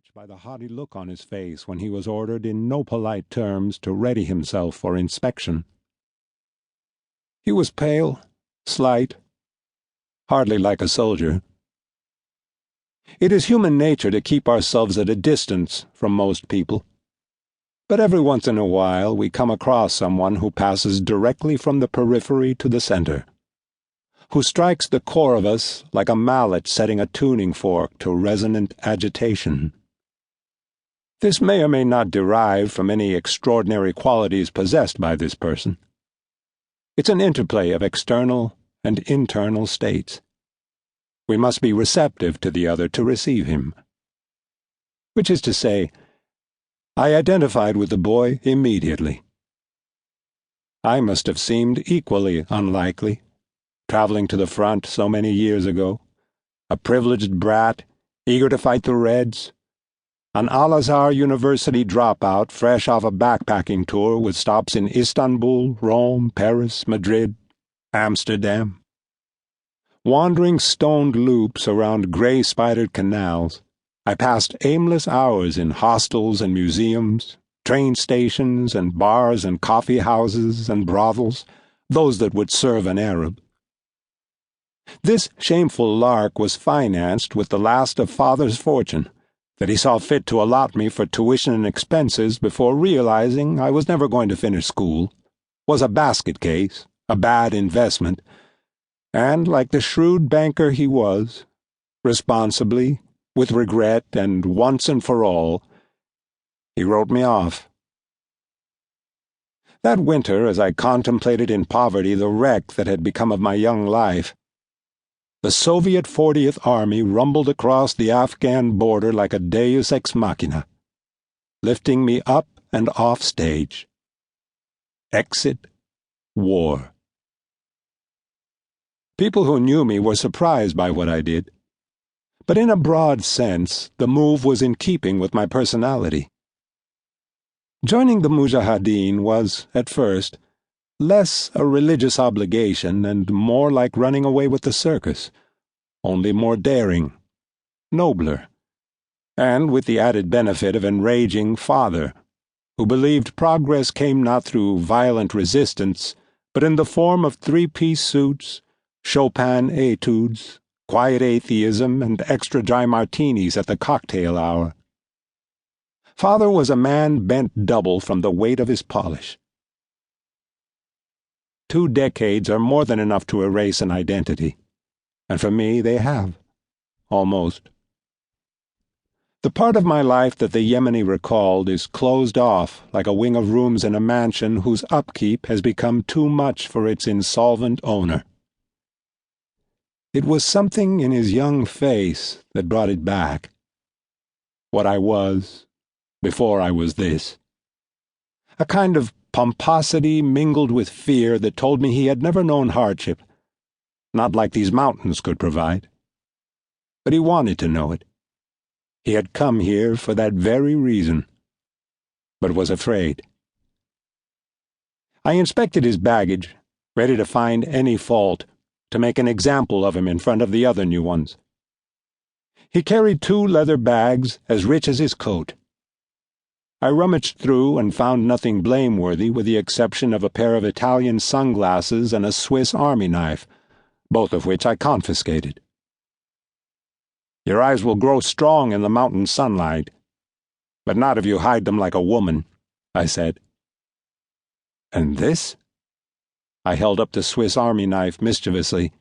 twitch by the haughty look on his face when he was ordered in no polite terms to ready himself for inspection. He was pale, slight, hardly like a soldier. It is human nature to keep ourselves at a distance from most people, but every once in a while we come across someone who passes directly from the periphery to the center, who strikes the core of us like a mallet setting a tuning fork to resonant agitation. This may or may not derive from any extraordinary qualities possessed by this person. It's an interplay of external and internal states. We must be receptive to the other to receive him. Which is to say, I identified with the boy immediately. I must have seemed equally unlikely, traveling to the front so many years ago, a privileged brat, eager to fight the Reds, an Al-Azhar University dropout fresh off a backpacking tour with stops in Istanbul, Rome, Paris, Madrid, Amsterdam. Wandering stoned loops around gray-spidered canals, I passed aimless hours in hostels and museums, train stations and bars and coffee houses and brothels, those that would serve an Arab. This shameful lark was financed with the last of father's fortune that he saw fit to allot me for tuition and expenses before realizing I was never going to finish school, was a basket case, a bad investment, and, like the shrewd banker he was, responsibly, with regret and once and for all, he wrote me off. That winter, as I contemplated in poverty the wreck that had become of my young life, the Soviet 40th Army rumbled across the Afghan border like a deus ex machina, lifting me up and off stage. Exit war. People who knew me were surprised by what I did, but in a broad sense, the move was in keeping with my personality. Joining the Mujahideen was, at first, less a religious obligation and more like running away with the circus, only more daring, nobler, and with the added benefit of enraging father, who believed progress came not through violent resistance, but in the form of three-piece suits, Chopin etudes, quiet atheism, and extra dry martinis at the cocktail hour. Father was a man bent double from the weight of his polish. 2 decades are more than enough to erase an identity, and for me they have, almost. The part of my life that the Yemeni recalled is closed off like a wing of rooms in a mansion whose upkeep has become too much for its insolvent owner. It was something in his young face that brought it back. What I was before I was this. A kind of pomposity mingled with fear that told me he had never known hardship, not like these mountains could provide. But he wanted to know it. He had come here for that very reason, but was afraid. I inspected his baggage, ready to find any fault, to make an example of him in front of the other new ones. He carried 2 leather bags as rich as his coat. I rummaged through and found nothing blameworthy with the exception of a pair of Italian sunglasses and a Swiss army knife, both of which I confiscated. Your eyes will grow strong in the mountain sunlight, but not if you hide them like a woman, I said. And this? I held up the Swiss army knife mischievously.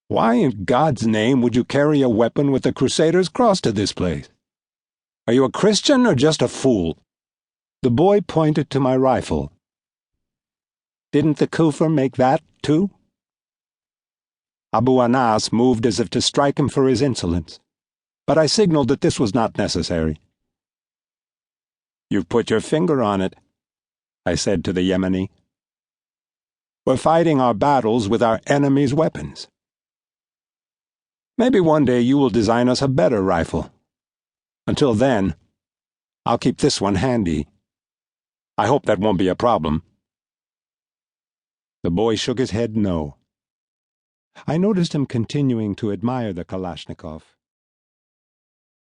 Why in God's name would you carry a weapon with the Crusaders' cross to this place? Are you a Christian or just a fool? The boy pointed to my rifle. Didn't the Kufr make that, too? Abu Anas moved as if to strike him for his insolence, but I signaled that this was not necessary. You've put your finger on it, I said to the Yemeni. We're fighting our battles with our enemy's weapons. Maybe one day you will design us a better rifle. Until then, I'll keep this one handy. I hope that won't be a problem. The boy shook his head no. I noticed him continuing to admire the Kalashnikov,